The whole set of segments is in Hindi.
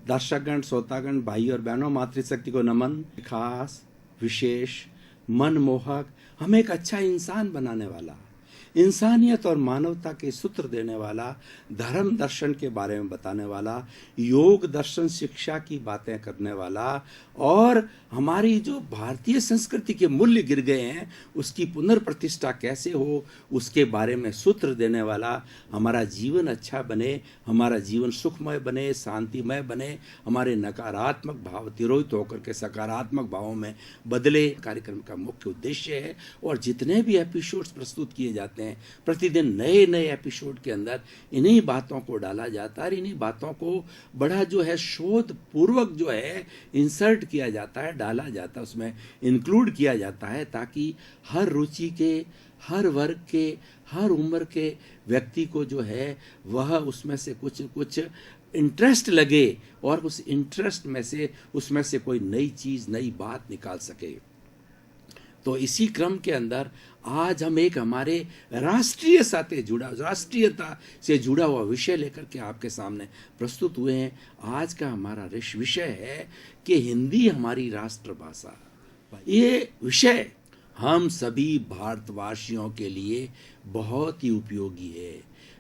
दर्शकगण, श्रोतागण, भाई और बहनों, मातृशक्ति को नमन। खास, विशेष, मनमोहक, हमें एक अच्छा इंसान बनाने वाला, इंसानियत और मानवता के सूत्र देने वाला, धर्म दर्शन के बारे में बताने वाला, योग दर्शन शिक्षा की बातें करने वाला और हमारी जो भारतीय संस्कृति के मूल्य गिर गए हैं उसकी पुनर्प्रतिष्ठा कैसे हो उसके बारे में सूत्र देने वाला, हमारा जीवन अच्छा बने, हमारा जीवन सुखमय बने, शांतिमय बने, हमारे नकारात्मक भाव तिरोहित होकर के सकारात्मक भावों में बदले, कार्यक्रम का मुख्य उद्देश्य है। और जितने भी एपिसोड्स प्रस्तुत किए जाते हैं, प्रतिदिन नए नए एपिसोड के अंदर इन्हीं बातों को डाला जाता है, इन्हीं बातों को बड़ा जो है शोध पूर्वक जो है इंसर्ट किया जाता है, डाला जाता है, उसमें इंक्लूड किया जाता है, ताकि हर रुचि के, हर वर्ग के, हर उम्र के व्यक्ति को जो है वह उसमें से कुछ कुछ इंटरेस्ट लगे और उस इंटरेस्ट में से उसमें से कोई नई चीज, नई बात निकाल सके। तो इसी क्रम के अंदर आज हम एक हमारे राष्ट्रीयता से जुड़ा हुआ विषय लेकर के आपके सामने प्रस्तुत हुए हैं। आज का हमारा विषय है कि हिंदी हमारी राष्ट्रभाषा। ये विषय हम सभी भारतवासियों के लिए बहुत ही उपयोगी है।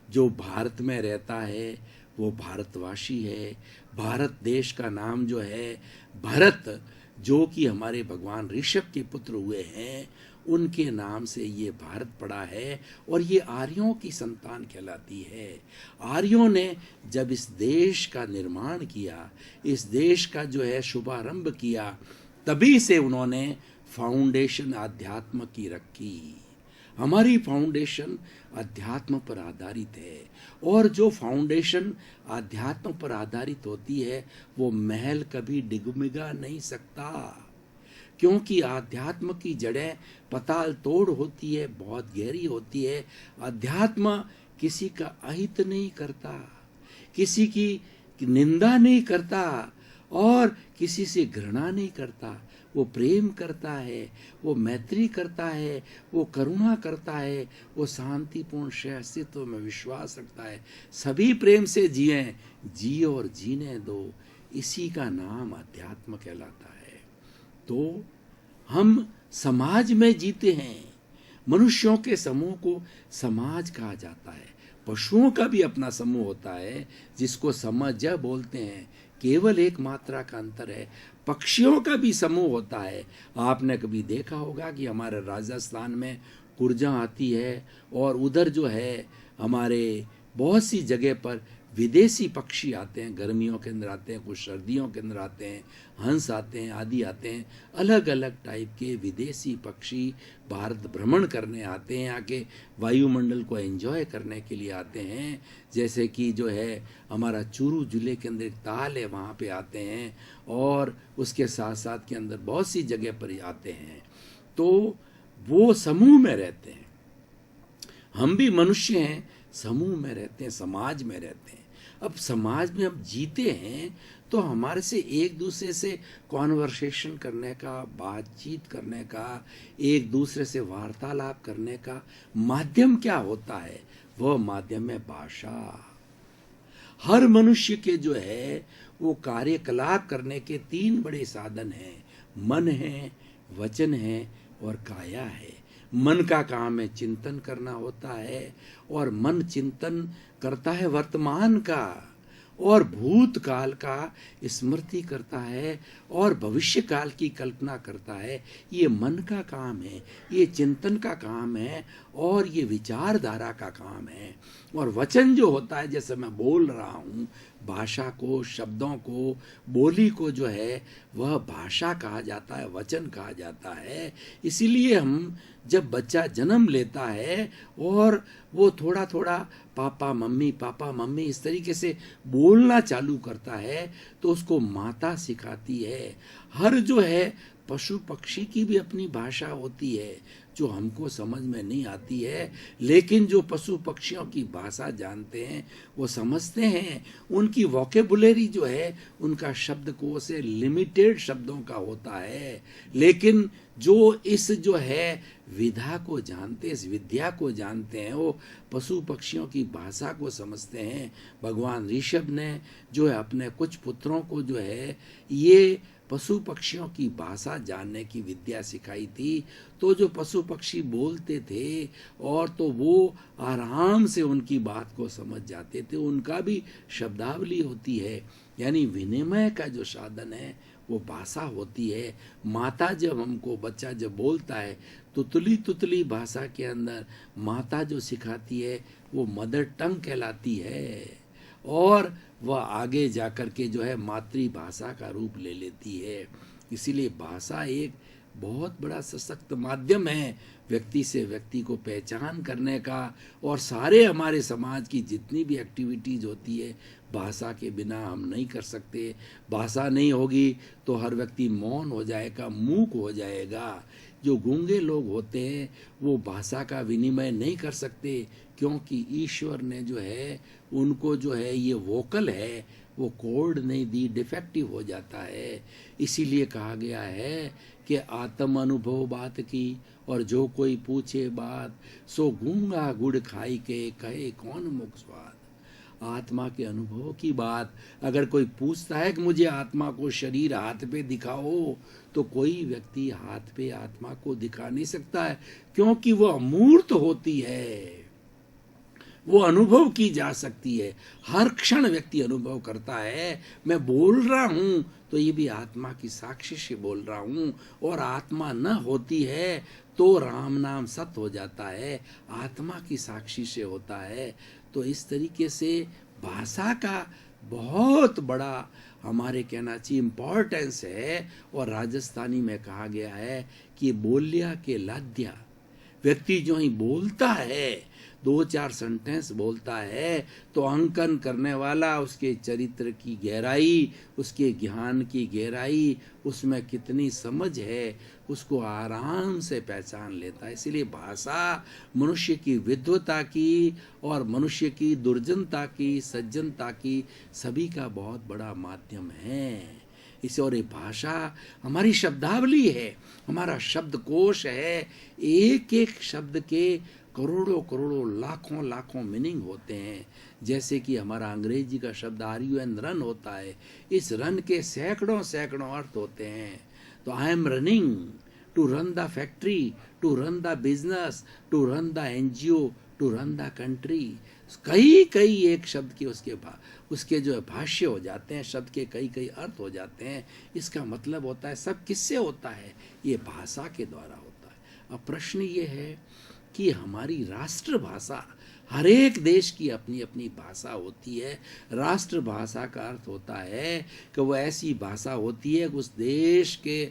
जो भारत में रहता है वो भारतवासी है। भारत देश का नाम जो है भरत, जो कि हमारे भगवान ऋषभ के पुत्र हुए हैं, उनके नाम से ये भारत पड़ा है और ये आर्यों की संतान कहलाती है। आर्यों ने जब इस देश का निर्माण किया, इस देश का जो है शुभारंभ किया, तभी से उन्होंने फाउंडेशन आध्यात्म की रखी। हमारी फाउंडेशन अध्यात्म पर आधारित है और जो फाउंडेशन अध्यात्म पर आधारित होती है वो महल कभी डिगमिगा नहीं सकता, क्योंकि अध्यात्म की जड़ें पताल तोड़ होती है, बहुत गहरी होती है। अध्यात्म किसी का अहित नहीं करता, किसी की निंदा नहीं करता और किसी से घृणा नहीं करता। वो प्रेम करता है, वो मैत्री करता है, वो करुणा करता है, वो शांतिपूर्ण अस्तित्व में विश्वास रखता है। सभी प्रेम से जिए और जीने दो, इसी का नाम अध्यात्म कहलाता है। तो हम समाज में जीते हैं। मनुष्यों के समूह को समाज कहा जाता है। पशुओं का भी अपना समूह होता है जिसको समज बोलते हैं। केवल एक मात्रा का अंतर है। पक्षियों का भी समूह होता है। आपने कभी देखा होगा कि हमारे राजस्थान में कुरजा आती है और उधर जो है हमारे बहुत सी जगह पर विदेशी पक्षी आते हैं। गर्मियों के अंदर आते हैं, कुछ सर्दियों के अंदर आते हैं, हंस आते हैं, आदि आते हैं। अलग अलग टाइप के विदेशी पक्षी भारत भ्रमण करने आते हैं, आके वायुमंडल को एंजॉय करने के लिए आते हैं। जैसे कि जो है हमारा चूरू जिले के अंदर एक ताल है, वहाँ पे आते हैं और उसके साथ साथ के अंदर बहुत सी जगह पर आते हैं। तो वो समूह में रहते हैं। हम भी मनुष्य हैं, समूह में रहते हैं, समाज में रहते हैं। अब समाज में हम जीते हैं तो हमारे से एक दूसरे से कॉन्वर्सेशन करने का, बातचीत करने का, एक दूसरे से वार्तालाप करने का माध्यम क्या होता है? वह माध्यम है भाषा। हर मनुष्य के जो है वो कार्यकलाप करने के 3 बड़े साधन हैं। मन है, वचन है और काया है। मन का काम है चिंतन करना होता है और मन चिंतन करता है वर्तमान का और भूतकाल का स्मृति करता है और भविष्य काल की कल्पना करता है। ये मन का काम है, ये चिंतन का काम है और ये विचारधारा का काम है। और वचन जो होता है, जैसे मैं बोल रहा हूँ, भाषा को, शब्दों को, बोली को जो है वह भाषा कहा जाता है, वचन कहा जाता है। इसीलिए हम जब बच्चा जन्म लेता है और वो थोड़ा थोड़ा पापा मम्मी इस तरीके से बोलना चालू करता है तो उसको माता सिखाती है। हर जो है पशु पक्षी की भी अपनी भाषा होती है जो हमको समझ में नहीं आती है, लेकिन जो पशु पक्षियों की भाषा जानते हैं वो समझते हैं। उनकी वोकेबुलरी जो है, उनका शब्दकोश से लिमिटेड शब्दों का होता है, लेकिन जो इस जो है विधा को जानते, इस विद्या को जानते हैं, वो पशु पक्षियों की भाषा को समझते हैं। भगवान ऋषभ ने जो है अपने कुछ पुत्रों को जो है ये पशु पक्षियों की भाषा जानने की विद्या सिखाई थी। तो जो पशु पक्षी बोलते थे और तो वो आराम से उनकी बात को समझ जाते थे। उनका भी शब्दावली होती है, यानी विनिमय का जो साधन है वो भाषा होती है। माता जब हमको, बच्चा जब बोलता है, तुतली तुतली भाषा के अंदर माता जो सिखाती है वो मदर टंग कहलाती है, और वह आगे जाकर के जो है मातृभाषा का रूप ले लेती है। इसीलिए भाषा एक बहुत बड़ा सशक्त माध्यम है व्यक्ति से व्यक्ति को पहचान करने का। और सारे हमारे समाज की जितनी भी एक्टिविटीज होती है भाषा के बिना हम नहीं कर सकते। भाषा नहीं होगी तो हर व्यक्ति मौन हो जाएगा, मूक हो जाएगा। जो गूंगे लोग होते हैं वो भाषा का विनिमय नहीं कर सकते, क्योंकि ईश्वर ने जो है उनको जो है ये वोकल है वो कोड नहीं दी, डिफेक्टिव हो जाता है। इसीलिए कहा गया है कि आत्म अनुभव बात की, और जो कोई पूछे बात, सो गूंगा गुड़ खाई के कहे कौन मुख स्वाद। आत्मा के अनुभव की बात अगर कोई पूछता है कि मुझे आत्मा को शरीर हाथ पे दिखाओ, तो कोई व्यक्ति हाथ पे आत्मा को दिखा नहीं सकता है, क्योंकि वो अमूर्त होती है, वो अनुभव की जा सकती है। हर क्षण व्यक्ति अनुभव करता है। मैं बोल रहा हूं तो ये भी आत्मा की साक्षी से बोल रहा हूं, और आत्मा न होती है तो राम नाम सत्य हो जाता है, आत्मा की साक्षी से होता है। तो इस तरीके से भाषा का बहुत बड़ा हमारे कहना चाहिए इम्पोर्टेंस है। और राजस्थानी में कहा गया है कि बोलिया के लाद्या, व्यक्ति जो ही बोलता है, दो चार सेंटेंस बोलता है, तो अंकन करने वाला उसके चरित्र की गहराई, उसके ज्ञान की गहराई, उसमें कितनी समझ है, उसको आराम से पहचान लेता है। इसलिए भाषा मनुष्य की विद्वता की और मनुष्य की दुर्जनता की, सज्जनता की, सभी का बहुत बड़ा माध्यम है। इसे, और ये भाषा हमारी शब्दावली है, हमारा शब्दकोश है। एक एक शब्द के करोड़ों करोड़ों लाखों लाखों मीनिंग होते हैं। जैसे कि हमारा अंग्रेजी का शब्द RUN रन होता है, इस रन के सैकड़ों सैकड़ों अर्थ होते हैं। तो I am running to run the factory, to run the business, to run the NGO, to run the country. कई कई एक शब्द के उसके जो भाष्य हो जाते हैं, शब्द के कई कई अर्थ हो जाते हैं। इसका मतलब होता है सब किससे होता है, ये भाषा के द्वारा होता है। अब प्रश्न ये है कि हमारी राष्ट्रभाषा, हर एक देश की अपनी अपनी भाषा होती है। राष्ट्रभाषा का अर्थ होता है कि वो ऐसी भाषा होती है कि उस देश के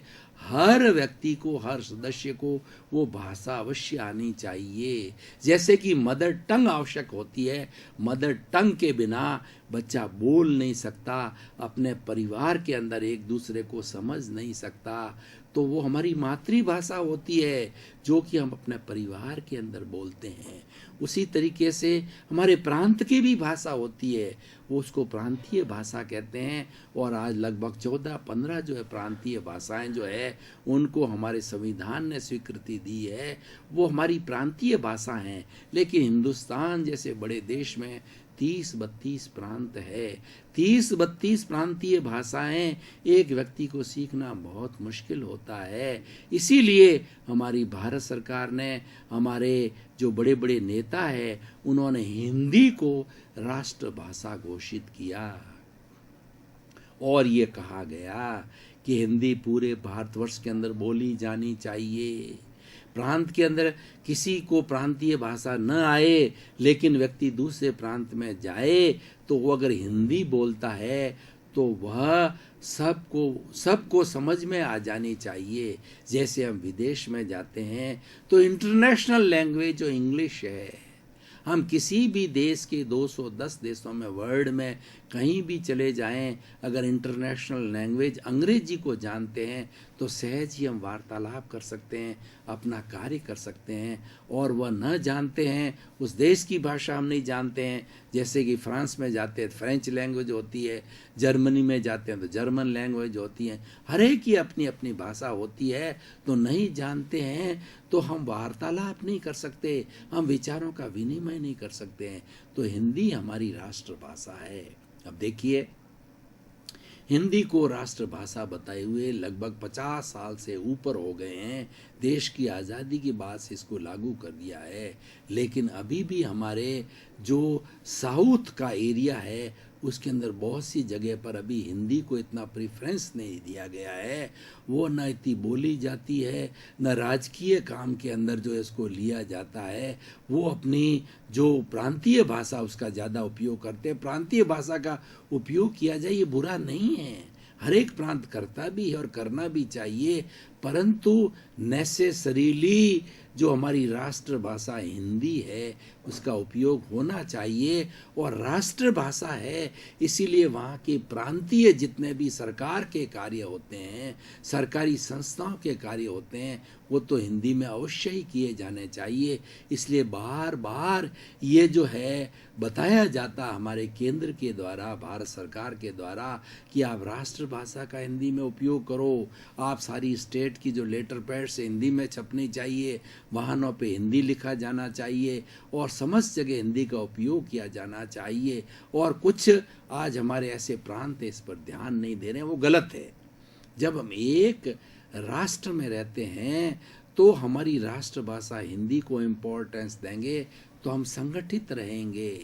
हर व्यक्ति को, हर सदस्य को वो भाषा अवश्य आनी चाहिए। जैसे कि मदर टंग आवश्यक होती है, मदर टंग के बिना बच्चा बोल नहीं सकता, अपने परिवार के अंदर एक दूसरे को समझ नहीं सकता। तो वो हमारी मातृभाषा होती है जो कि हम अपने परिवार के अंदर बोलते हैं। उसी तरीके से हमारे प्रांत की भी भाषा होती है, वो उसको प्रांतीय भाषा कहते हैं। और आज लगभग 14-15 जो है प्रांतीय भाषाएं जो है उनको हमारे संविधान ने स्वीकृति दी है, वो हमारी प्रांतीय भाषा हैं। लेकिन हिंदुस्तान जैसे बड़े देश में 30-32 प्रांत है, 30-32 प्रांतीय भाषाएं एक व्यक्ति को सीखना बहुत मुश्किल होता है। इसीलिए हमारी भारत सरकार ने, हमारे जो बड़े बड़े नेता है, उन्होंने हिंदी को राष्ट्रभाषा घोषित किया। और ये कहा गया कि हिंदी पूरे भारतवर्ष के अंदर बोली जानी चाहिए। प्रांत के अंदर किसी को प्रांतीय भाषा न आए, लेकिन व्यक्ति दूसरे प्रांत में जाए तो वो अगर हिंदी बोलता है तो वह सबको समझ में आ जानी चाहिए। जैसे हम विदेश में जाते हैं तो इंटरनेशनल लैंग्वेज जो इंग्लिश है, हम किसी भी देश के 210 देशों में वर्ल्ड में कहीं भी चले जाएं, अगर इंटरनेशनल लैंग्वेज अंग्रेजी को जानते हैं तो सहज ही हम वार्तालाप कर सकते हैं, अपना कार्य कर सकते हैं। और वह न जानते हैं, उस देश की भाषा हम नहीं जानते हैं, जैसे कि फ्रांस में जाते हैं तो फ्रेंच लैंग्वेज होती है, जर्मनी में जाते हैं तो जर्मन लैंग्वेज होती है, हर एक की अपनी अपनी भाषा होती है। तो नहीं जानते हैं तो हम वार्तालाप नहीं कर सकते, हम विचारों का विनिमय नहीं कर सकते हैं। तो हिंदी हमारी राष्ट्रभाषा है। अब देखिए, हिंदी को राष्ट्रभाषा बताए हुए लगभग 50 साल से ऊपर हो गए हैं। देश की आज़ादी के बाद से इसको लागू कर दिया है, लेकिन अभी भी हमारे जो साउथ का एरिया है उसके अंदर बहुत सी जगह पर अभी हिंदी को इतना प्रेफरेंस नहीं दिया गया है। वो न इतनी बोली जाती है, न राजकीय काम के अंदर जो इसको लिया जाता है। वो अपनी जो प्रांतीय भाषा उसका ज़्यादा उपयोग करते हैं। प्रांतीय भाषा का उपयोग किया जाए ये बुरा नहीं है, हर एक प्रांत करता भी है और करना भी चाहिए, परंतु नेसेसरीली जो हमारी राष्ट्रभाषा हिंदी है उसका उपयोग होना चाहिए। और राष्ट्रभाषा है इसीलिए वहाँ के प्रांतीय जितने भी सरकार के कार्य होते हैं, सरकारी संस्थाओं के कार्य होते हैं, वो तो हिंदी में अवश्य ही किए जाने चाहिए। इसलिए बार बार ये जो है बताया जाता हमारे केंद्र के द्वारा, भारत सरकार के द्वारा, कि आप राष्ट्रभाषा का हिंदी में उपयोग करो। आप सारी स्टेट की जो लेटर पैड से हिंदी में छपनी चाहिए, वाहनों पे हिंदी लिखा जाना चाहिए और समस्त जगह हिंदी का उपयोग किया जाना चाहिए। और कुछ आज हमारे ऐसे प्रांत इस पर ध्यान नहीं दे रहे हैं, वो गलत है। जब हम एक राष्ट्र में रहते हैं तो हमारी राष्ट्रभाषा हिंदी को इम्पोर्टेंस देंगे तो हम संगठित रहेंगे,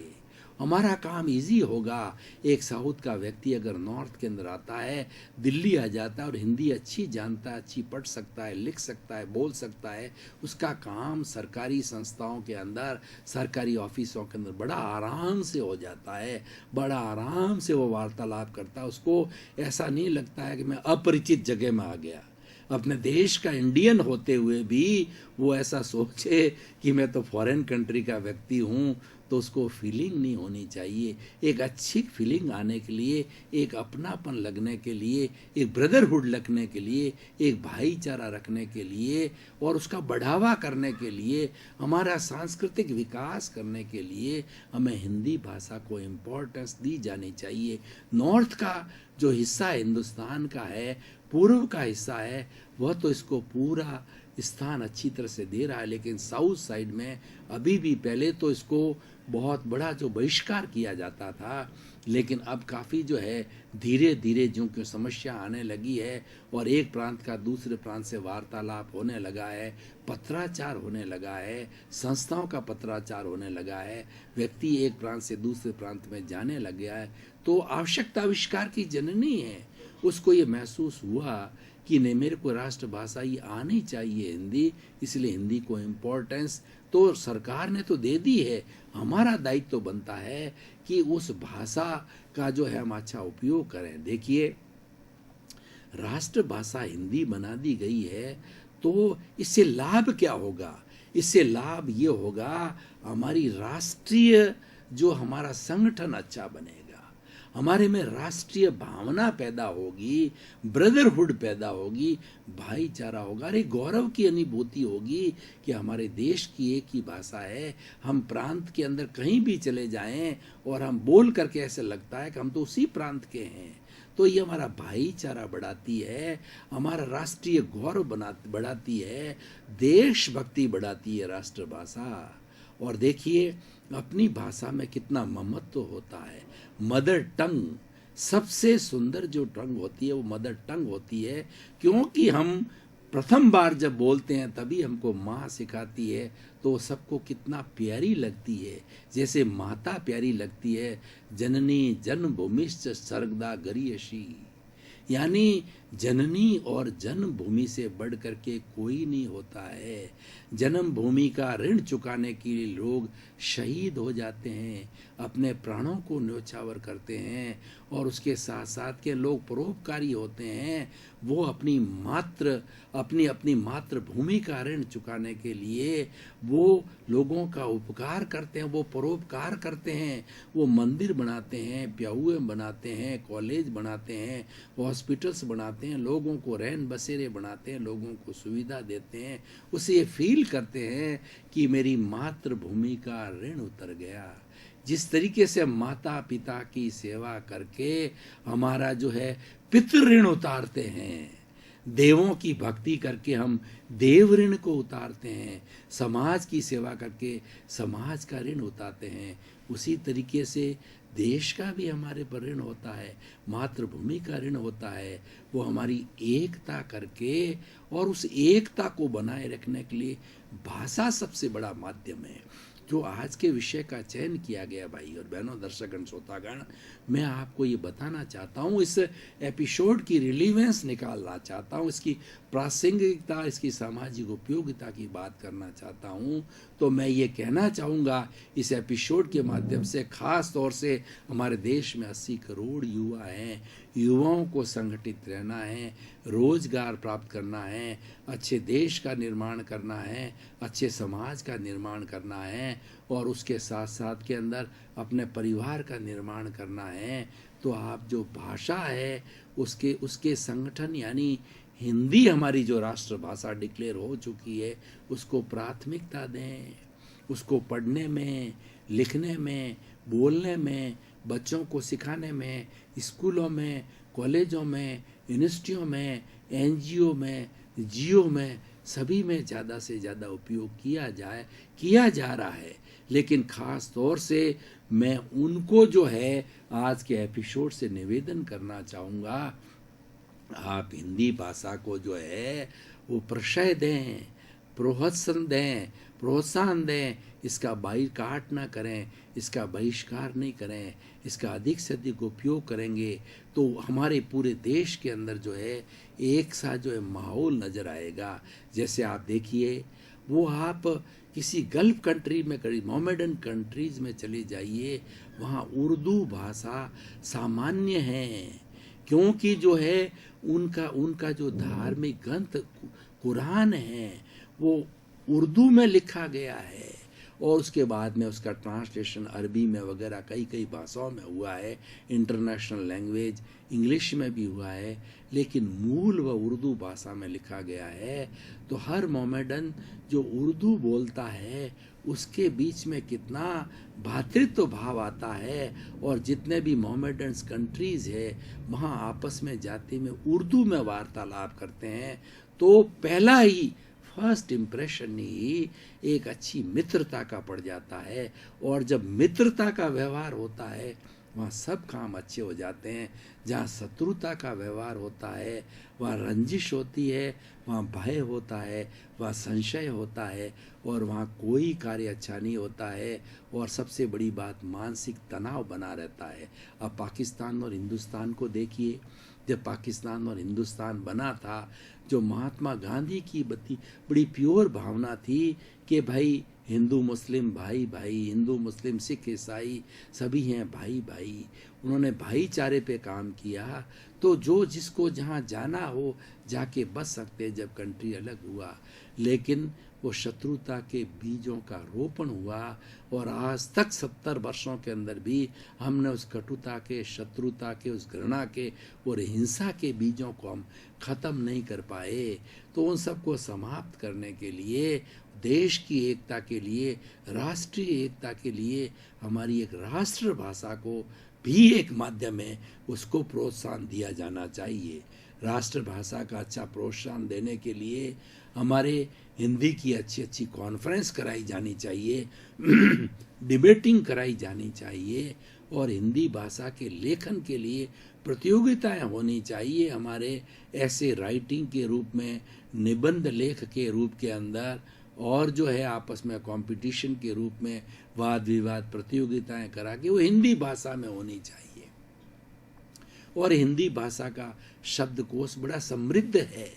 हमारा काम इजी होगा। एक साउथ का व्यक्ति अगर नॉर्थ के अंदर आता है, दिल्ली आ जाता है और हिंदी अच्छी जानता है, अच्छी पढ़ सकता है, लिख सकता है, बोल सकता है, उसका काम सरकारी संस्थाओं के अंदर, सरकारी ऑफिसों के अंदर बड़ा आराम से हो जाता है, बड़ा आराम से वो वार्तालाप करता है। उसको ऐसा नहीं लगता है कि मैं अपरिचित जगह में आ गया। अपने देश का इंडियन होते हुए भी वो ऐसा सोचे कि मैं तो फॉरेन कंट्री का व्यक्ति हूँ, तो उसको फीलिंग नहीं होनी चाहिए। एक अच्छी फीलिंग आने के लिए, एक अपनापन लगने के लिए, एक ब्रदरहुड लगने के लिए, एक भाईचारा रखने के लिए और उसका बढ़ावा करने के लिए, हमारा सांस्कृतिक विकास करने के लिए हमें हिंदी भाषा को इम्पोर्टेंस दी जानी चाहिए। नॉर्थ का जो हिस्सा हिंदुस्तान का है, पूर्व का हिस्सा है, वह तो इसको पूरा स्थान अच्छी तरह से दे रहा है, लेकिन साउथ साइड में अभी भी, पहले तो इसको बहुत बड़ा जो बहिष्कार किया जाता था, लेकिन अब काफ़ी जो है धीरे धीरे जो क्यों समस्या आने लगी है और एक प्रांत का दूसरे प्रांत से वार्तालाप होने लगा है, पत्राचार होने लगा है, संस्थाओं का पत्राचार होने लगा है, व्यक्ति एक प्रांत से दूसरे प्रांत में जाने लग गया है, तो आवश्यकता आविष्कार की जननी है। उसको ये महसूस हुआ कि नहीं, मेरे को राष्ट्रभाषा ही आनी चाहिए हिंदी, इसलिए हिंदी को इम्पोर्टेंस तो सरकार ने तो दे दी है। हमारा दायित्व तो बनता है कि उस भाषा का जो है हम अच्छा उपयोग करें। देखिए, राष्ट्रभाषा हिंदी बना दी गई है तो इससे लाभ क्या होगा? इससे लाभ ये होगा, हमारी राष्ट्रीय जो हमारा संगठन अच्छा बनेगा, हमारे में राष्ट्रीय भावना पैदा होगी, ब्रदरहुड पैदा होगी, भाईचारा होगा, अरे गौरव की अनुभूति होगी कि हमारे देश की एक ही भाषा है। हम प्रांत के अंदर कहीं भी चले जाएं और हम बोल करके ऐसे लगता है कि हम तो उसी प्रांत के हैं। तो ये हमारा भाईचारा बढ़ाती है, हमारा राष्ट्रीय गौरव बढ़ाती है, देशभक्ति बढ़ाती है राष्ट्रभाषा। और देखिए, अपनी भाषा में कितना ममत्व होता है। मदर टंग, सबसे सुंदर जो टंग होती है वो मदर टंग होती है, क्योंकि हम प्रथम बार जब बोलते हैं तभी हमको माँ सिखाती है, तो सबको कितना प्यारी लगती है। जैसे माता प्यारी लगती है, जननी जन्मभूमिश्च सर्वदा गरियसी, यानी जननी और जन्मभूमि से बढ़ करके कोई नहीं होता है। जन्मभूमि का ऋण चुकाने के लिए लोग शहीद हो जाते हैं, अपने प्राणों को न्योछावर करते हैं, और उसके साथ साथ के लोग परोपकारी होते हैं, वो अपनी मातृभूमि का ऋण चुकाने के लिए वो लोगों का उपकार करते हैं, वो परोपकार करते हैं, वो मंदिर बनाते हैं, प्याऊए बनाते हैं, कॉलेज बनाते हैं, हॉस्पिटल्स बनाते हैं, लोगों को रैन बसेरे बनाते हैं, लोगों को सुविधा देते हैं, उसे ये फील करते हैं कि मेरी मातृभूमि का ऋण उतर गया। जिस तरीके से माता पिता की सेवा करके हमारा जो है पितृ ऋण उतारते हैं, देवों की भक्ति करके हम देव ऋण को उतारते हैं, समाज की सेवा करके समाज का ऋण उतारते हैं, उसी तरीके से देश का भी हमारे पर ऋण होता है, मातृभूमि का ऋण होता है। वो हमारी एकता करके और उस एकता को बनाए रखने के लिए भाषा सबसे बड़ा माध्यम है। जो आज के विषय का चयन किया गया भाई और बहनों, दर्शकगण, श्रोतागण, मैं आपको ये बताना चाहता हूँ, इस एपिसोड की रिलीवेंस निकालना चाहता हूँ, इसकी प्रासंगिकता, इसकी सामाजिक उपयोगिता की बात करना चाहता हूँ। तो मैं ये कहना चाहूँगा इस एपिसोड के माध्यम से, खास तौर से हमारे देश में 80 करोड़ युवा हैं, युवाओं को संगठित रहना है, रोजगार प्राप्त करना है, अच्छे देश का निर्माण करना है, अच्छे समाज का निर्माण करना है और उसके साथ साथ के अंदर अपने परिवार का निर्माण करना है। तो आप जो भाषा है उसके संगठन, यानी हिंदी हमारी जो राष्ट्रभाषा डिक्लेयर हो चुकी है, उसको प्राथमिकता दें, उसको पढ़ने में, लिखने में, बोलने में, बच्चों को सिखाने में, स्कूलों में, कॉलेजों में, यूनिवर्सिटियों में, एनजीओ में, जियो में, सभी में ज़्यादा से ज़्यादा उपयोग किया जा रहा है। लेकिन ख़ास तौर से मैं उनको जो है आज के एपिसोड से निवेदन करना चाहूँगा, आप हिंदी भाषा को जो है वो प्रशय दें, प्रोत्साहन दें, इसका बाइकाट ना करें, इसका बहिष्कार नहीं करें, इसका अधिक से अधिक उपयोग करेंगे तो हमारे पूरे देश के अंदर जो है एक सा जो है माहौल नज़र आएगा। जैसे आप देखिए, वो आप किसी गल्फ कंट्री में, मोमेडन कंट्रीज़ में चले जाइए, वहाँ उर्दू भाषा सामान्य है, क्योंकि जो है उनका जो धार्मिक ग्रंथ कुरान है वो उर्दू में लिखा गया है और उसके बाद में उसका ट्रांसलेशन अरबी में वगैरह कई भाषाओं में हुआ है, इंटरनेशनल लैंग्वेज इंग्लिश में भी हुआ है, लेकिन मूल व उर्दू भाषा में लिखा गया है। तो हर मोमेडन जो उर्दू बोलता है उसके बीच में कितना भ्रातृत्व भाव आता है और जितने भी मोमेडन्स कंट्रीज़ है वहाँ आपस में जाति में उर्दू में वार्तालाप करते हैं। तो पहला ही फर्स्ट इम्प्रेशन ही एक अच्छी मित्रता का पड़ जाता है और जब मित्रता का व्यवहार होता है वहाँ सब काम अच्छे हो जाते हैं। जहाँ शत्रुता का व्यवहार होता है, वहाँ रंजिश होती है, वहाँ भय होता है, वहाँ संशय होता है और वहाँ कोई कार्य अच्छा नहीं होता है और सबसे बड़ी बात मानसिक तनाव बना रहता है। अब पाकिस्तान और हिंदुस्तान को देखिए, जब पाकिस्तान और हिंदुस्तान बना था, जो महात्मा गांधी की बड़ी प्योर भावना थी कि भाई हिंदू मुस्लिम भाई भाई, हिंदू मुस्लिम सिख ईसाई सभी हैं भाई भाई, उन्होंने भाईचारे पे काम किया। तो जो जिसको जहाँ जाना हो जाके बस सकते जब कंट्री अलग हुआ, लेकिन वो शत्रुता के बीजों का रोपण हुआ और आज तक 70 वर्षों के अंदर भी हमने उस कटुता के, शत्रुता के, उस घृणा के और हिंसा के बीजों को हम ख़त्म नहीं कर पाए। तो उन सबको समाप्त करने के लिए, देश की एकता के लिए, राष्ट्रीय एकता के लिए हमारी एक राष्ट्रभाषा को भी एक माध्यम है, उसको प्रोत्साहन दिया जाना चाहिए। राष्ट्रभाषा का अच्छा प्रोत्साहन देने के लिए हमारे हिंदी की अच्छी कॉन्फ्रेंस कराई जानी चाहिए, डिबेटिंग कराई जानी चाहिए और हिंदी भाषा के लेखन के लिए प्रतियोगिताएं होनी चाहिए। हमारे ऐसे राइटिंग के रूप में, निबंध लेख के रूप के अंदर और जो है आपस में कंपटीशन के रूप में वाद विवाद प्रतियोगिताएं करा के वो हिंदी भाषा में होनी चाहिए। और हिंदी भाषा का शब्दकोश बड़ा समृद्ध है,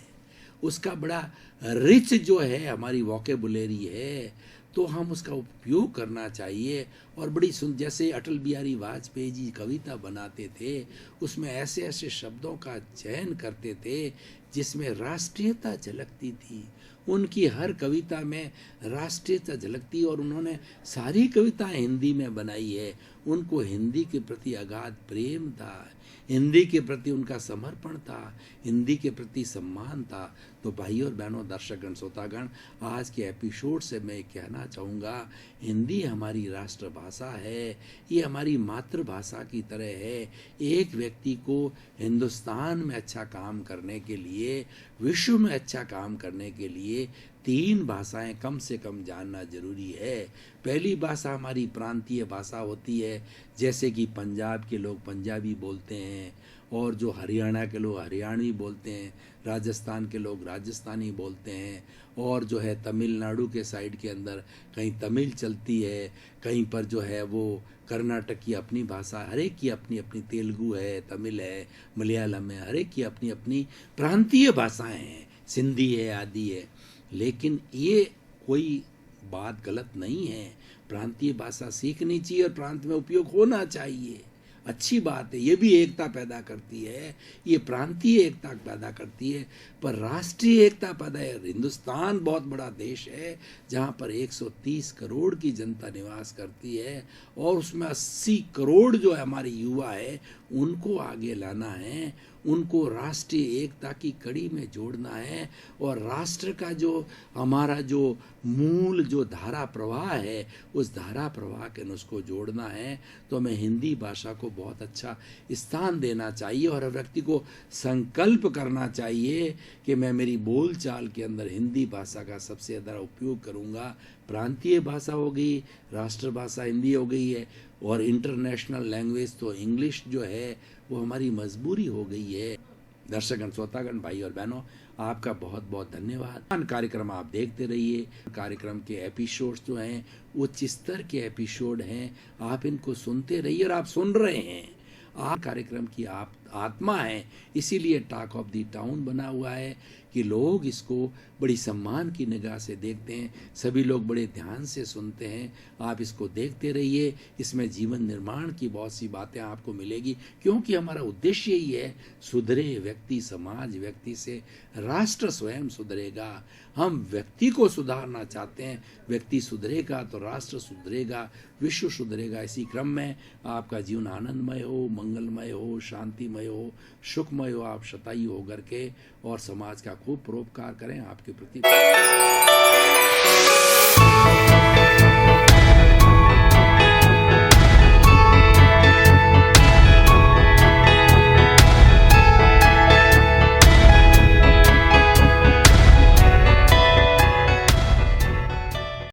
उसका बड़ा रिच जो है हमारी वोकेबुलरी है, तो हम उसका उपयोग करना चाहिए। और बड़ी जैसे अटल बिहारी वाजपेयी जी कविता बनाते थे, उसमें ऐसे ऐसे शब्दों का चयन करते थे जिसमें राष्ट्रीयता झलकती थी। उनकी हर कविता में राष्ट्रीयता झलकती और उन्होंने सारी कविताएं हिंदी में बनाई है। उनको हिंदी के प्रति अगाध प्रेम था, हिंदी के प्रति उनका समर्पण था, हिंदी के प्रति सम्मान था। तो भाइयों और बहनों, दर्शकगण, श्रोतागण, आज के एपिसोड से मैं कहना चाहूँगा, हिंदी हमारी राष्ट्रभाषा है, ये हमारी मातृभाषा की तरह है। एक व्यक्ति को हिंदुस्तान में अच्छा काम करने के लिए, विश्व में अच्छा काम करने के लिए 3 भाषाएं कम से कम जानना जरूरी है। पहली भाषा हमारी प्रांतीय भाषा होती है, जैसे कि पंजाब के लोग पंजाबी बोलते हैं, और जो हरियाणा के लोग हरियाणवी बोलते हैं, राजस्थान के लोग राजस्थानी बोलते हैं, और जो है तमिलनाडु के साइड के अंदर कहीं तमिल चलती है, कहीं पर जो है वो कर्नाटक की अपनी भाषा, हर एक की अपनी अपनी, तेलुगु है, तमिल है, मलयालम है, हर एक की अपनी अपनी प्रांतीय भाषाएं हैं, सिंधी है, आदि है। लेकिन ये कोई बात गलत नहीं है, प्रांतीय भाषा सीखनी चाहिए और प्रांत में उपयोग होना चाहिए, अच्छी बात है। ये भी एकता पैदा करती है, ये प्रांतीय एकता पैदा करती है, पर राष्ट्रीय एकता पैदा है। हिंदुस्तान बहुत बड़ा देश है, जहाँ पर 130 करोड़ की जनता निवास करती है, और उसमें 80 करोड़ जो है हमारे युवा है, उनको आगे लाना है, उनको राष्ट्रीय एकता की कड़ी में जोड़ना है, और राष्ट्र का जो हमारा जो मूल जो धारा प्रवाह है, उस धारा प्रवाह के उसको जोड़ना है। तो हमें हिंदी भाषा को बहुत अच्छा स्थान देना चाहिए, और हर व्यक्ति को संकल्प करना चाहिए कि मैं मेरी बोलचाल के अंदर हिंदी भाषा का सबसे ज़्यादा उपयोग करूँगा। प्रांतीय भाषा हो गई, राष्ट्रभाषा हिंदी हो गई है, और इंटरनेशनल लैंग्वेज तो इंग्लिश जो है वो हमारी मजबूरी हो गई है। दर्शकगण, श्रोतागण, भाई और बहनों, आपका बहुत बहुत धन्यवाद। कार्यक्रम आप देखते रहिए। कार्यक्रम के एपिसोड्स जो हैं उच्च स्तर के एपिसोड हैं, आप इनको सुनते रहिए, और आप सुन रहे हैं। आप कार्यक्रम की आप आत्मा है, इसीलिए टॉक ऑफ द टाउन बना हुआ है कि लोग इसको बड़ी सम्मान की निगाह से देखते हैं, सभी लोग बड़े ध्यान से सुनते हैं। आप इसको देखते रहिए, इसमें जीवन निर्माण की बहुत सी बातें आपको मिलेगी, क्योंकि हमारा उद्देश्य यही है, सुधरे व्यक्ति समाज, व्यक्ति से राष्ट्र स्वयं सुधरेगा। हम व्यक्ति को सुधारना चाहते हैं, व्यक्ति सुधरेगा तो राष्ट्र सुधरेगा, विश्व सुधरेगा। इसी क्रम में आपका जीवन आनंदमय हो, मंगलमय हो, शांतिमय हो, सुखमय हो, आप शतायु होकर के और समाज का खूब परोपकार करें। आपके प्रति